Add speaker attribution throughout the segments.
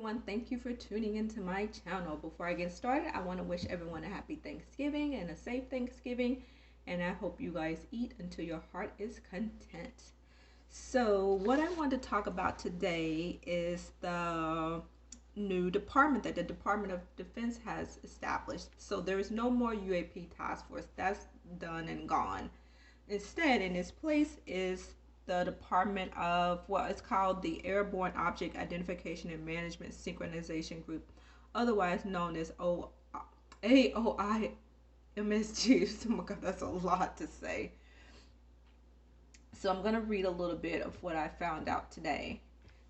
Speaker 1: everyone. Thank you for tuning into my channel. Before I get started, I want to wish everyone a happy Thanksgiving and a safe Thanksgiving. And I hope you guys eat until your heart is content. So, what I want to talk about today is the new department that the Department of Defense has established. So, there is no more UAP Task Force. That's done and gone. Instead, in its place is the Department of what is called the Airborne Object Identification and Management Synchronization Group, otherwise known as AOIMSG. Oh my God, that's a lot to say. So I'm going to read a little bit of what I found out today.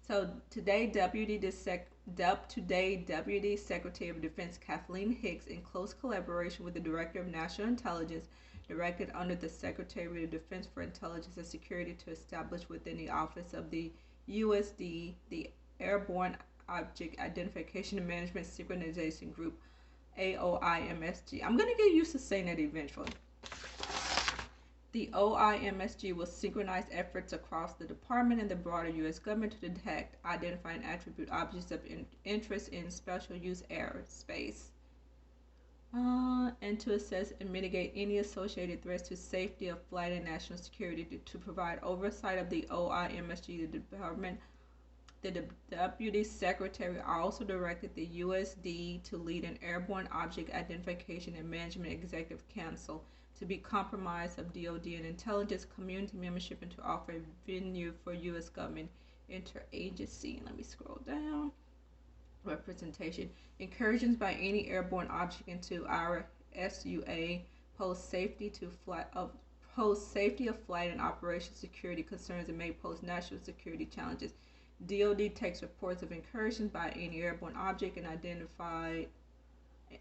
Speaker 1: So today, Deputy Secretary of Defense Kathleen Hicks, in close collaboration with the Director of National Intelligence, directed under the Secretary of Defense for Intelligence and Security to establish within the Office of the USD the Airborne Object Identification and Management Synchronization Group, AOIMSG. I'm going to get used to saying that eventually. The OIMSG will synchronize efforts across the department and the broader U.S. government to detect, identify, and attribute objects of interest in special use airspace, and to assess and mitigate any associated threats to safety of flight and national security. To provide oversight of the OIMSG, the department, the Deputy Secretary also directed the USD to lead an Airborne Object Identification and Management Executive Council to be comprised of DoD and intelligence community membership and to offer a venue for U.S. government interagency. Let me scroll down. Representation. Incursions by any airborne object into our SUA pose safety of flight and operation security concerns and may pose national security challenges. DoD takes reports of incursions by any airborne object and identified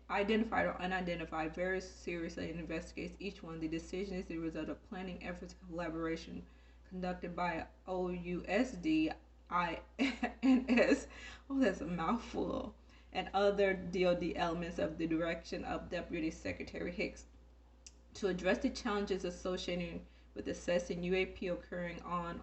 Speaker 1: or unidentified very seriously and investigates each one. The decision is the result of planning efforts and collaboration conducted by OUSD, INS, oh that's a mouthful, and other DoD elements of the direction of Deputy Secretary Hicks to address the challenges associated with assessing UAP occurring on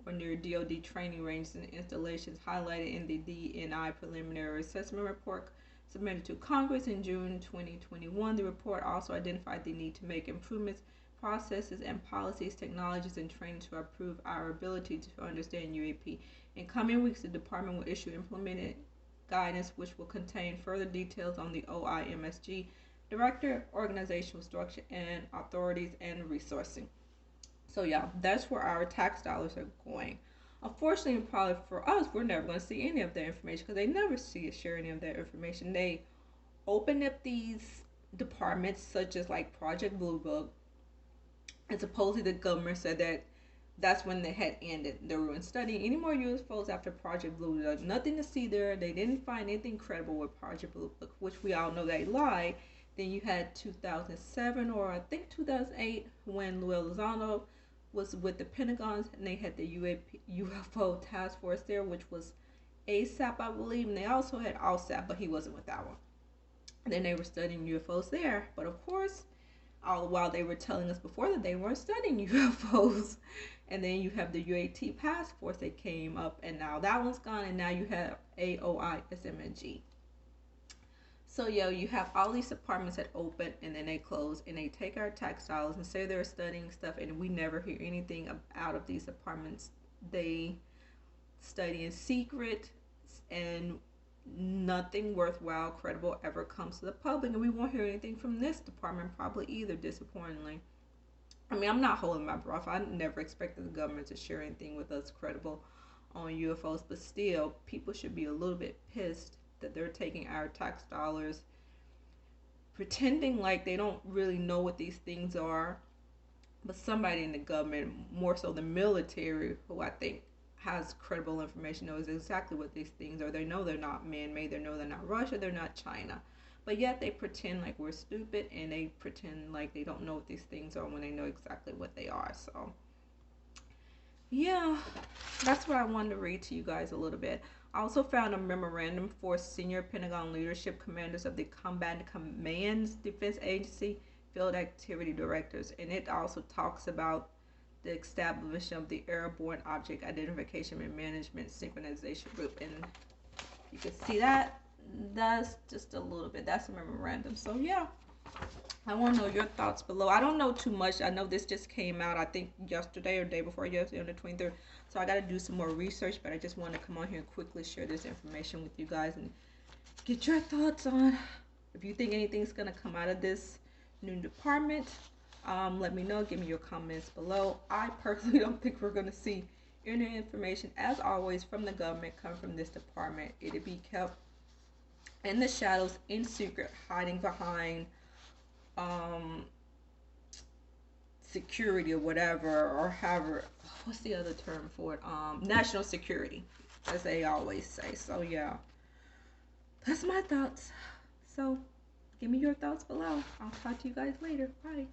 Speaker 1: or near DoD training ranges and installations highlighted in the DNI preliminary assessment report submitted to Congress in June 2021. The report also identified the need to make improvements, processes, and policies, technologies, and training to improve our ability to understand UAP. In coming weeks, the department will issue implemented guidance which will contain further details on the OIMSG director, organizational structure, and authorities and resourcing. So yeah, that's where our tax dollars are going. Unfortunately, probably for us, we're never going to see any of that information because they never see us share any of that information. They open up these departments such as like Project Blue Book, and supposedly the government said that that's when they had ended. They weren't studying any more UFOs after Project Blue Book. Nothing to see there. They didn't find anything credible with Project Blue Book, which we all know they lied. Then you had 2007 or I think 2008 when Lozano was with the Pentagon, and they had the UFO Task Force there, which was ASAP, I believe, and they also had ALSAP, but he wasn't with that one. And then they were studying UFOs there, but of course, all while they were telling us before that they weren't studying UFOs. And then you have the UAP Task Force that came up, and now that one's gone, and now you have AOIMSG. So you have all these departments that open and then they close, and they take our tax dollars and say they're studying stuff, and we never hear anything out of these departments. They study in secret, and nothing worthwhile, credible ever comes to the public, and we won't hear anything from this department probably either, disappointingly. I mean, I'm not holding my breath. I never expected the government to share anything with us credible on UFOs, but still, people should be a little bit pissed that they're taking our tax dollars, pretending like they don't really know what these things are, but somebody in the government, more so the military, who I think has credible information, knows exactly what these things are. They know they're not man-made, they know they're not Russia, they're not China, but yet they pretend like we're stupid, and they pretend like they don't know what these things are when they know exactly what they are. So yeah, that's what I wanted to read to you guys a little bit. I also found a memorandum for senior Pentagon leadership commanders of the Combat Command's Defense Agency Field Activity Directors, and it also talks about the establishment of the Airborne Object Identification and Management Synchronization Group. And You can see that. That's just a little bit. That's a memorandum. So yeah, I want to know your thoughts below. I don't know too much. I know this just came out, I think, yesterday or day before yesterday on the 23rd. So I got to do some more research, but I just want to come on here and quickly share this information with you guys and get your thoughts on if you think anything's going to come out of this new department. Let me know. Give me your comments below. I personally don't think we're going to see any information, as always, from the government come from this department. It'll be kept in the shadows, in secret, hiding behind security or whatever, or however, what's the other term for it? National security, as they always say. So yeah, that's my thoughts. So give me your thoughts below. I'll talk to you guys later. Bye.